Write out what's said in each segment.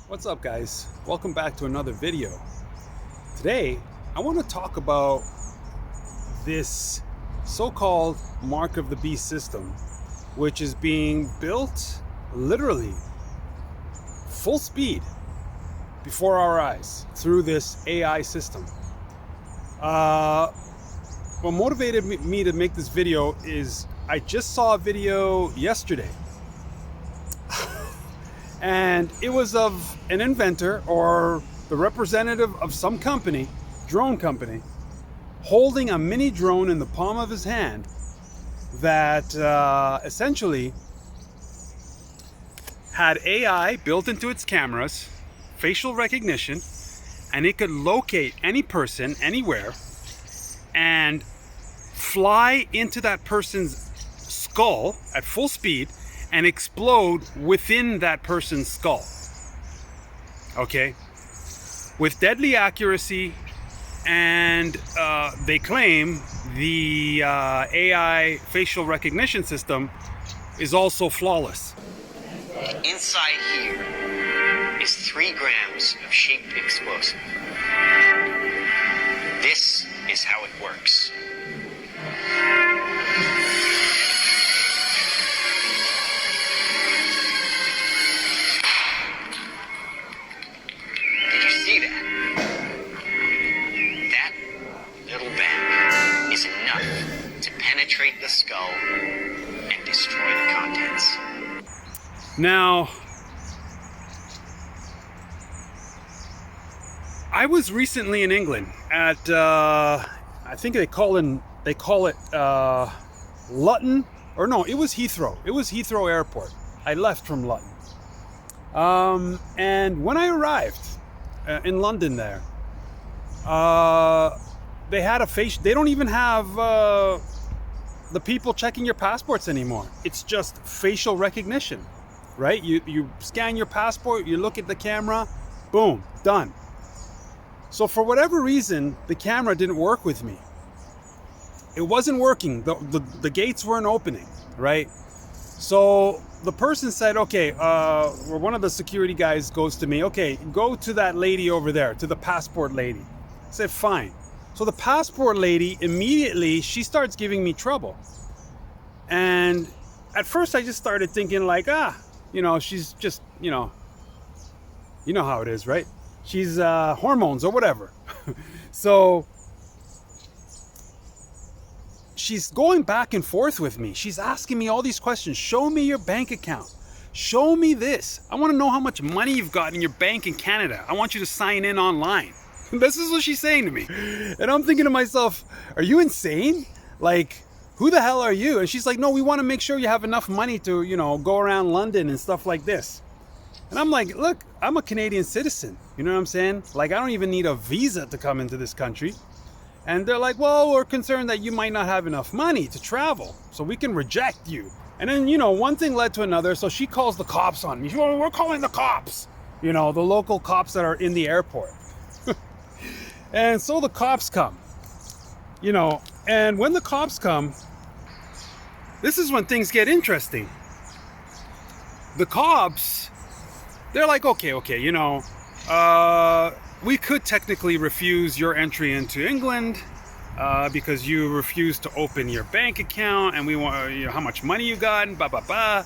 What's up, guys? Welcome back to another video. Today I want to talk about this so-called mark of the beast system, which is being built literally full speed before our eyes through this AI system. What motivated me to make this video is I just saw a video yesterday, and it was of an inventor or the representative of some company, drone company, holding a mini drone in the palm of his hand that essentially had AI built into its cameras, facial recognition, and it could locate any person anywhere and fly into that person's skull at full speed and explode within that person's skull. Okay? With deadly accuracy, and they claim the AI facial recognition system is also flawless. Inside here is 3 grams of shaped explosive. This is how it works. Did you see that? That little bang is enough to penetrate the skull and destroy the contents. Now, I was recently in England at I think they call it Luton, or no, it was Heathrow. It was Heathrow Airport. I left from Luton, and when I arrived in London, there, they had a face. They don't even have the people checking your passports anymore. It's just facial recognition, right? You scan your passport, you look at the camera, boom, done. So for whatever reason, the camera didn't work with me. It wasn't working. The gates weren't opening, right? So the person said, okay, or one of the security guys goes to me, okay, go to that lady over there, to the passport lady. I said, fine. So the passport lady, immediately, she starts giving me trouble. And at first I just started thinking like, she's just, you know how it is, right? She's hormones or whatever. So she's going back and forth with me. She's asking me all these questions. Show me your bank account. Show me this. I want to know how much money you've got in your bank in Canada. I want you to sign in online. This is what she's saying to me. And I'm thinking to myself, are you insane? Like, who the hell are you? And she's like, no, we want to make sure you have enough money to, go around London and stuff like this. And I'm like, look, I'm a Canadian citizen. You know what I'm saying? Like, I don't even need a visa to come into this country. And they're like, well, we're concerned that you might not have enough money to travel, so we can reject you. And then, one thing led to another. So she calls the cops on me. We're calling the cops, the local cops that are in the airport. And so the cops come, and when the cops come, this is when things get interesting. The cops, they're like, okay, we could technically refuse your entry into England because you refused to open your bank account, and we want, how much money you got, and blah, blah, blah.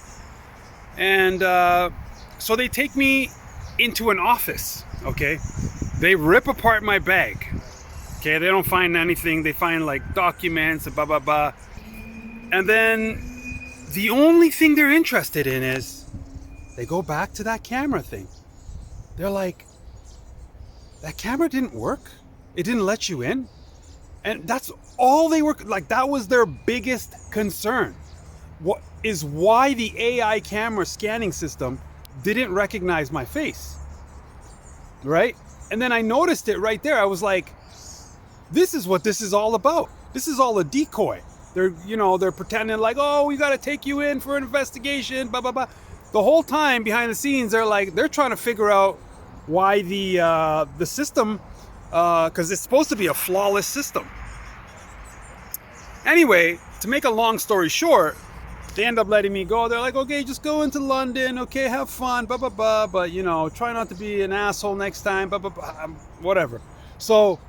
And so they take me into an office, okay? They rip apart my bag, okay? They don't find anything. They find, like, documents and blah, blah, blah. And then the only thing they're interested in is they go back to that camera thing. They're like, that camera didn't work. It didn't let you in. And that's all they were, like, that was their biggest concern. What is why the AI camera scanning system didn't recognize my face, right? And then I noticed it right there. I was like, this is what this is all about. This is all a decoy. They're pretending like, oh, we got to take you in for an investigation, blah, blah, blah. The whole time behind the scenes, they're trying to figure out why the system, because it's supposed to be a flawless system. Anyway, to make a long story short, They end up letting me go. They're like, okay, just go into London. Okay, have fun, blah, blah, blah. But, you know, try not to be an asshole next time, blah, blah, blah, whatever. So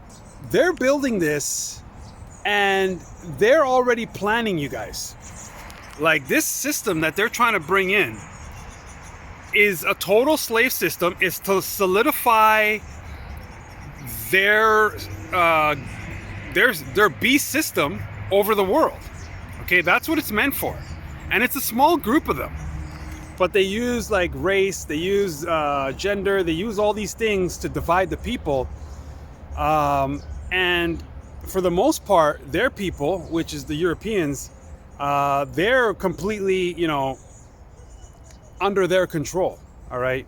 they're building this and they're already planning, you guys. Like, this system that they're trying to bring in is a total slave system. Is to solidify their beast system over the world. Okay, that's what it's meant for. And it's a small group of them. But they use like race, they use gender, they use all these things to divide the people. And for the most part, their people, which is the Europeans, they're completely, you know, under their control. All right.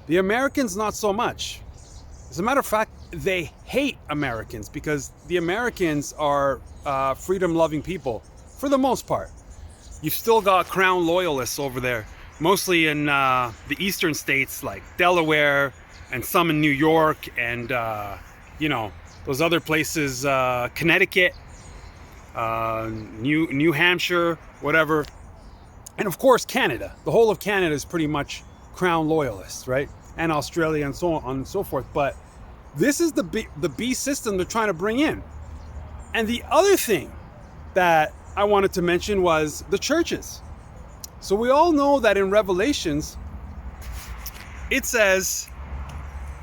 The Americans, not so much. As a matter of fact, they hate Americans because the Americans are freedom-loving people for the most part. You've still got crown loyalists over there, mostly in the eastern states like Delaware and some in New York and, you know, those other places, Connecticut, New Hampshire, whatever. And of course, Canada. The whole of Canada is pretty much crown loyalists, right? And Australia and so on and so forth. But this is the beast system they're trying to bring in. And the other thing that I wanted to mention was the churches. So we all know that in Revelations, it says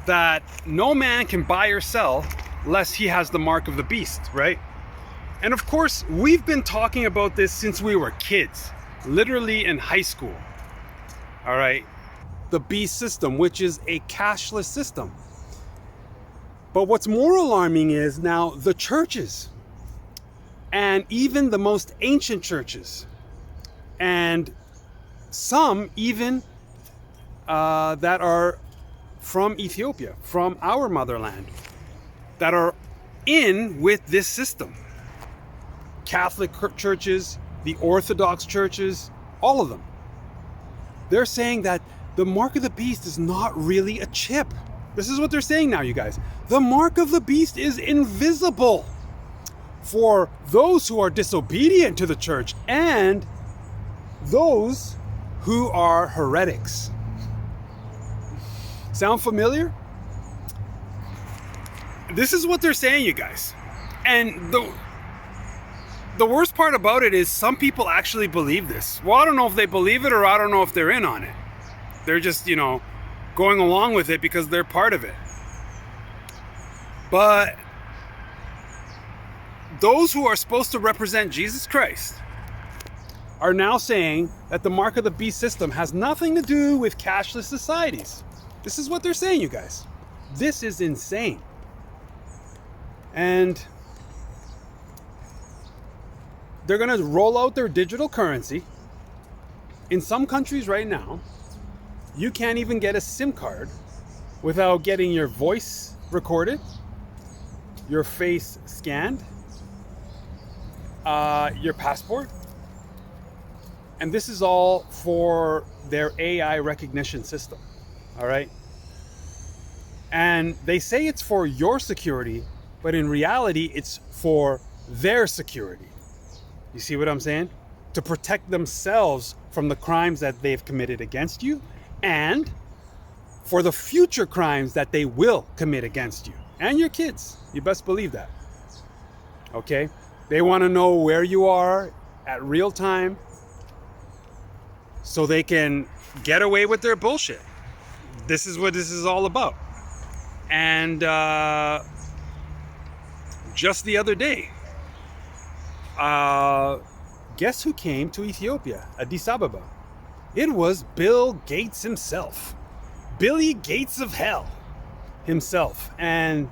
that no man can buy or sell unless he has the mark of the beast, right? And of course, we've been talking about this since we were kids, literally in high school. All right. The beast system, which is a cashless system. But what's more alarming is now the churches, and even the most ancient churches, and some even that are from Ethiopia, from our motherland, that are in with this system. Catholic churches, the Orthodox churches, all of them. They're saying that the mark of the beast is not really a chip. This is what they're saying now, you guys. The mark of the beast is invisible for those who are disobedient to the church and those who are heretics. Sound familiar? This is what they're saying, you guys. And the worst part about it is some people actually believe this. Well, I don't know if they believe it or I don't know if they're in on it. They're just, you know, going along with it because they're part of it. But those who are supposed to represent Jesus Christ are now saying that the mark of the beast system has nothing to do with cashless societies. This is what they're saying, you guys. This is insane. And they're going to roll out their digital currency. In some countries right now, you can't even get a SIM card without getting your voice recorded, your face scanned, your passport. And this is all for their AI recognition system. All right. And they say it's for your security, but in reality, it's for their security. You see what I'm saying? To protect themselves from the crimes that they've committed against you and for the future crimes that they will commit against you and your kids. You best believe that. Okay? They want to know where you are at real time so they can get away with their bullshit. This is what this is all about. And just the other day, guess who came to Ethiopia, Addis Ababa? It was Bill Gates himself. Billy Gates of hell himself. And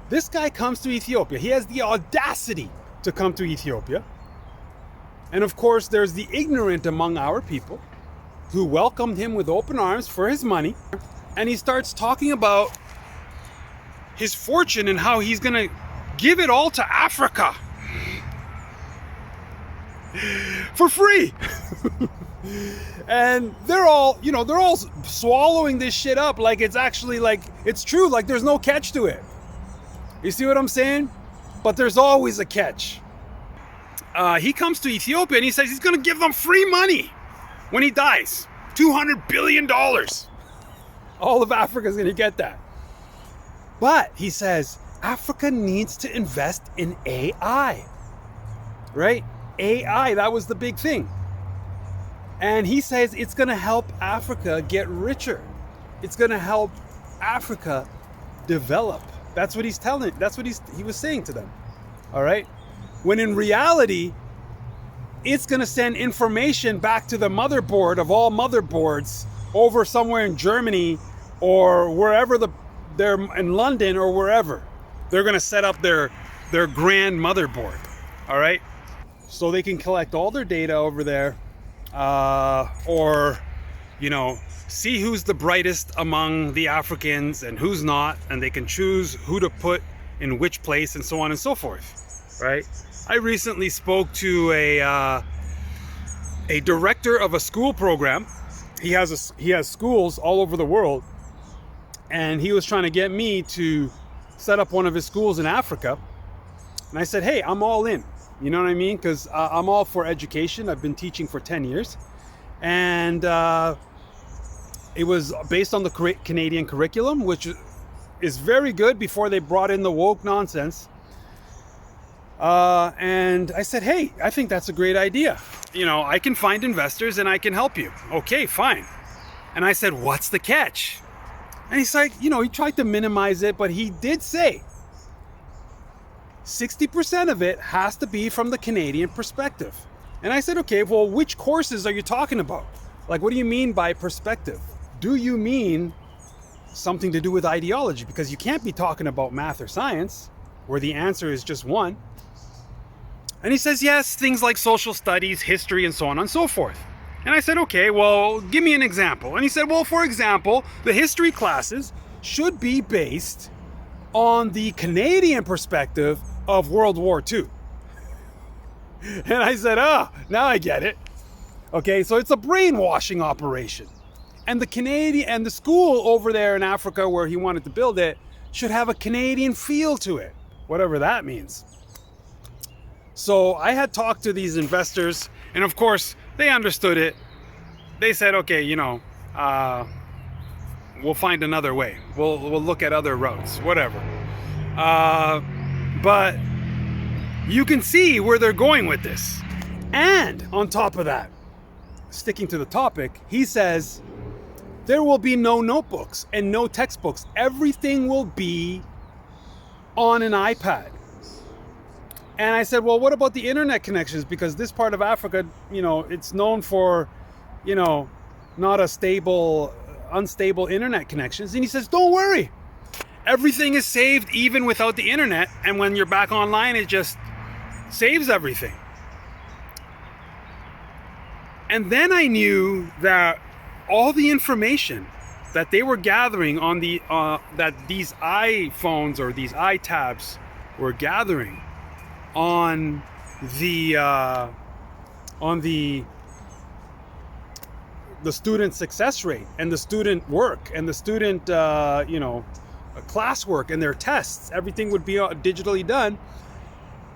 this guy comes to Ethiopia. He has the audacity to come to Ethiopia. And of course, there's the ignorant among our people who welcomed him with open arms for his money. And he starts talking about his fortune and how he's going to give it all to Africa for free. And they're all swallowing this shit up like it's actually like it's true, like there's no catch to it. You see what I'm saying? But there's always a catch. he comes to Ethiopia and he says he's going to give them free money when he dies. $200 billion. All of Africa is going to get that. But he says Africa needs to invest in AI. Right? AI, that was the big thing. And he says it's going to help Africa get richer. It's going to help Africa develop. That's what he's telling. That's what he was saying to them. All right? When in reality, it's going to send information back to the motherboard of all motherboards over somewhere in Germany or wherever they're in London or wherever. They're going to set up their grand motherboard. All right? So they can collect all their data over there, or, you know, see who's the brightest among the Africans and who's not, and they can choose who to put in which place and so on and so forth, right? I recently spoke to a director of a school program. He has schools all over the world, and he was trying to get me to set up one of his schools in Africa. And I said, hey, I'm all in. You know what I mean? Because I'm all for education. I've been teaching for 10 years. And it was based on the Canadian curriculum, which is very good before they brought in the woke nonsense. And I said, hey, I think that's a great idea. You know, I can find investors and I can help you. Okay, fine. And I said, what's the catch? And he's like, you know, he tried to minimize it, but he did say 60% of it has to be from the Canadian perspective. And I said, okay, well, which courses are you talking about? Like, what do you mean by perspective? Do you mean something to do with ideology? Because you can't be talking about math or science, where the answer is just one. And he says, yes, things like social studies, history, and so on and so forth. And I said, okay, well, give me an example. And he said, well, for example, the history classes should be based on the Canadian perspective of World War II. And I said, oh, now I get it. Okay, so it's a brainwashing operation. And the school over there in Africa where he wanted to build it should have a Canadian feel to it, whatever that means. So I had talked to these investors, and of course, they understood it. They said, okay, you know, we'll find another way. We'll look at other routes, whatever. But you can see where they're going with this. And on top of that, sticking to the topic, he says there will be no notebooks and no textbooks. Everything will be on an iPad. And I said, well, what about the internet connections? Because this part of Africa, you know, it's known for, you know, not unstable internet connections. And he says, don't worry. Everything is saved even without the internet. And when you're back online, it just saves everything. And then I knew that all the information that they were gathering on that these iPhones or these iTabs were gathering on the student success rate and the student work and the student classwork and their tests, everything would be digitally done.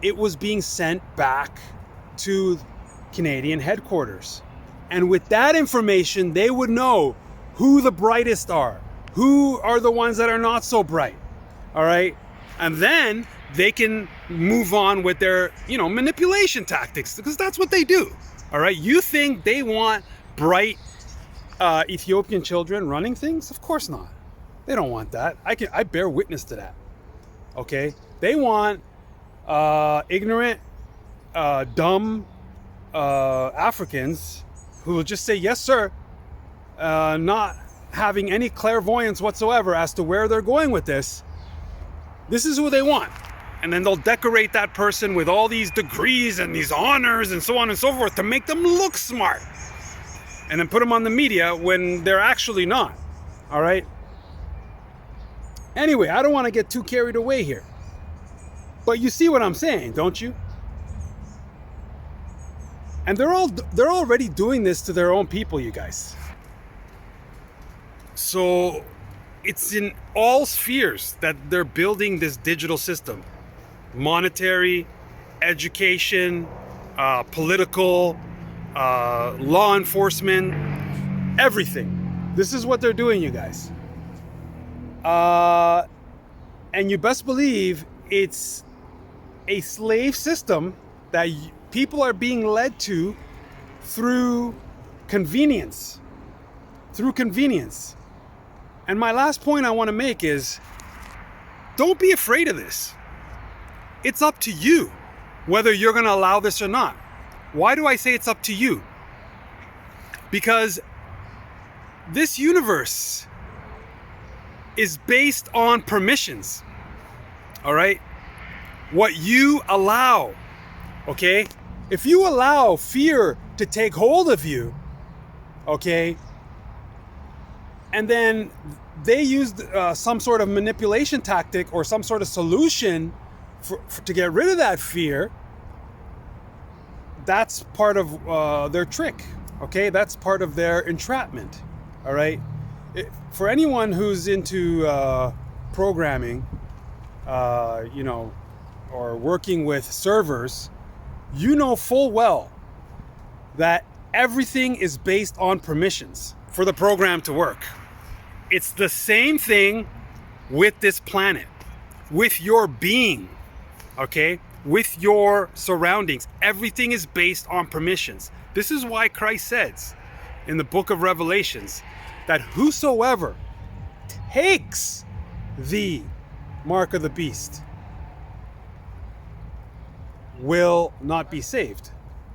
It was being sent back to Canadian headquarters. And with that information, they would know who the brightest are, who are the ones that are not so bright. All right. And then they can move on with their, manipulation tactics, because that's what they do. All right. You think they want bright Ethiopian children running things? Of course not. They don't want that. I bear witness to that. Okay. They want ignorant, dumb Africans who will just say, yes, sir, not having any clairvoyance whatsoever as to where they're going with this. This is who they want. And then they'll decorate that person with all these degrees and these honors and so on and so forth to make them look smart. And then put them on the media when they're actually not. All right? Anyway, I don't want to get too carried away here. But you see what I'm saying, don't you? And they're already doing this to their own people, you guys. So it's in all spheres that they're building this digital system. Monetary, education, political, law enforcement, everything. This is what they're doing, you guys. And you best believe it's a slave system that people are being led to through convenience. Through convenience. And my last point I want to make is, don't be afraid of this. It's up to you whether you're going to allow this or not. Why do I say it's up to you? Because this universe is based on permissions. All right? What you allow. Okay? If you allow fear to take hold of you, okay, and then they used some sort of manipulation tactic or some sort of solution to get rid of that fear, that's part of their trick, okay? That's part of their entrapment, all right? For anyone who's into programming, you know, or working with servers, you know full well that everything is based on permissions for the program to work. It's the same thing with this planet, with your being, okay? With your surroundings. Everything is based on permissions. This is why Christ says in the book of Revelations that whosoever takes the mark of the beast will not be saved,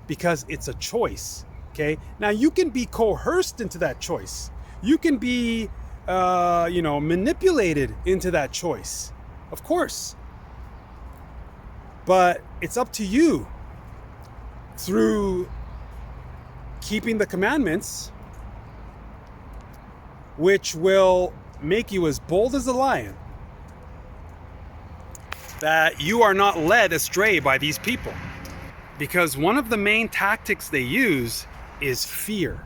because it's a choice, okay? Now you can be coerced into that choice. You can be, you know, manipulated into that choice, of course. But it's up to you through keeping the commandments, which will make you as bold as a lion, that you are not led astray by these people. Because one of the main tactics they use is fear.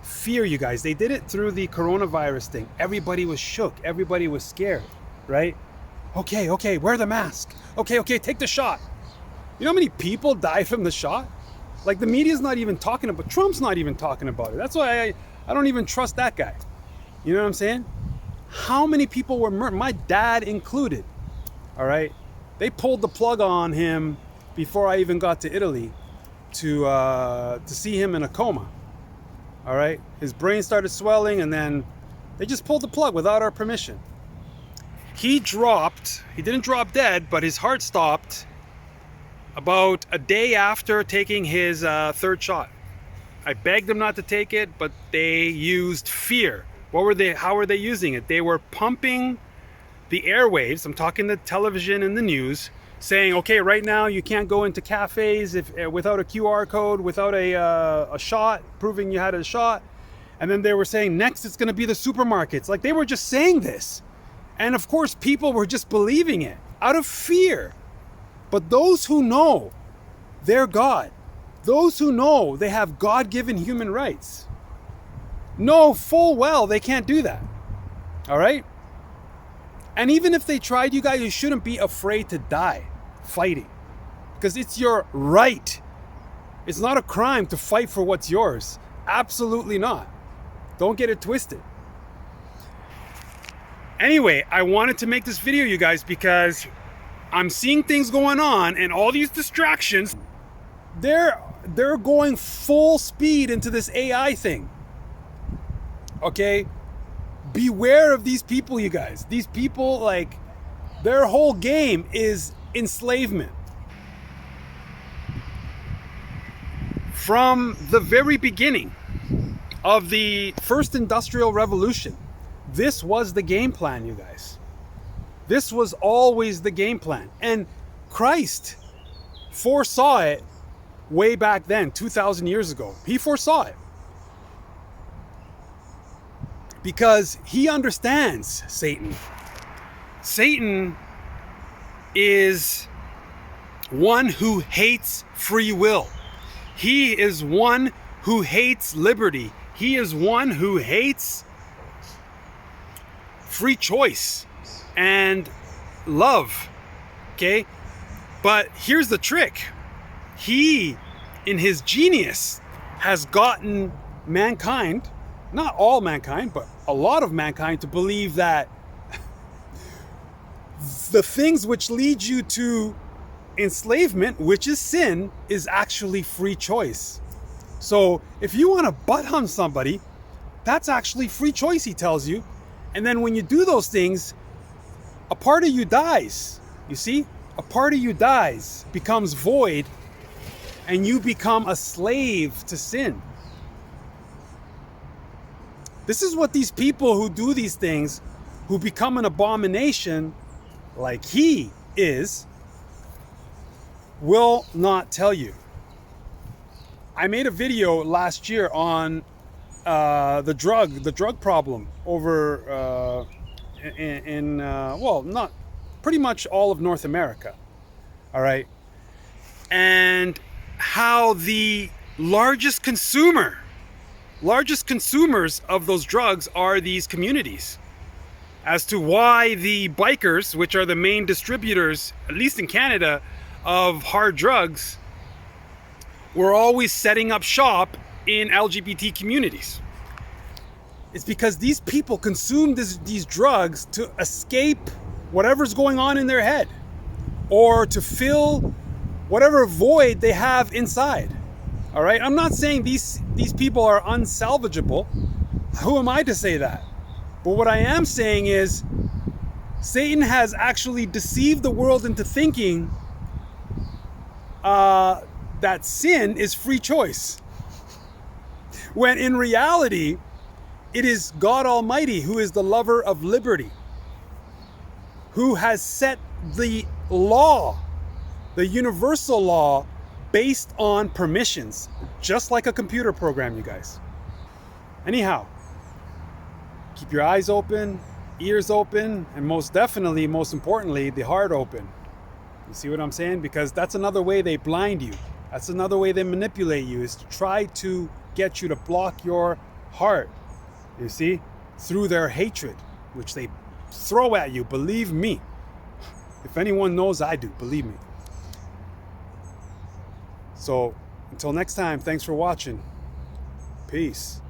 Fear, you guys. They did it through the coronavirus thing. Everybody was shook. Everybody was scared, right? Okay, wear the mask. Okay, take the shot. You know how many people died from the shot? Like, the media's not even talking about, Trump's not even talking about it. That's why I don't even trust that guy. You know what I'm saying? How many people were murdered? My dad included. All right? They pulled the plug on him before I even got to Italy to see him in a coma. All right? His brain started swelling, and then they just pulled the plug without our permission. He didn't drop dead, but his heart stopped about a day after taking his third shot. I begged him not to take it, but they used fear. How were they using it? They were pumping the airwaves. I'm talking the television and the news, saying, okay, right now you can't go into cafes without a QR code, without a shot, proving you had a shot. And then they were saying, next it's going to be the supermarkets. Like, they were just saying this. And of course, people were just believing it out of fear. But those who know their God, those who know they have God-given human rights, know full well they can't do that. All right? And even if they tried, you guys, you shouldn't be afraid to die fighting, because it's your right. It's not a crime to fight for what's yours. Absolutely not. Don't get it twisted. Anyway, I wanted to make this video, you guys, because I'm seeing things going on and all these distractions. They're going full speed into this AI thing. Okay? Beware of these people, you guys. These people, like, their whole game is enslavement. From the very beginning of the first industrial revolution, this was the game plan, you guys. This was always the game plan. And Christ foresaw it way back then, 2,000 years ago. He foresaw it. Because he understands Satan. Satan is one who hates free will. He is one who hates liberty. He is one who hates free choice and love. Okay? But here's the trick. he, in his genius, has gotten mankind, not all mankind, but a lot of mankind, to believe that the things which lead you to enslavement, which is sin, is actually free choice. So if you want to butt hump somebody, that's actually free choice, he tells you. And then when you do those things, a part of you dies. You see? A part of you dies, becomes void, and you become a slave to sin. This is what these people who do these things, who become an abomination, like he is, will not tell you. I made a video last year on the drug problem over in well, not pretty much all of North America. All right. And how the largest consumers of those drugs are these communities. As to why the bikers, which are the main distributors, at least in Canada, of hard drugs, were always setting up shop in LGBT communities. It's because these people consume these drugs to escape whatever's going on in their head, or to fill whatever void they have inside. All right, I'm not saying these people are unsalvageable. Who am I to say that? But what I am saying is, Satan has actually deceived the world into thinking that sin is free choice, when in reality, it is God Almighty who is the lover of liberty, who has set the law, the universal law, based on permissions, just like a computer program, you guys. Anyhow, keep your eyes open, ears open, and most definitely, most importantly, the heart open. You see what I'm saying? Because that's another way they blind you. That's another way they manipulate you, is to try to get you to block your heart, you see, through their hatred, which they throw at you. Believe me. If anyone knows, I do. Believe me. So, until next time, thanks for watching. Peace.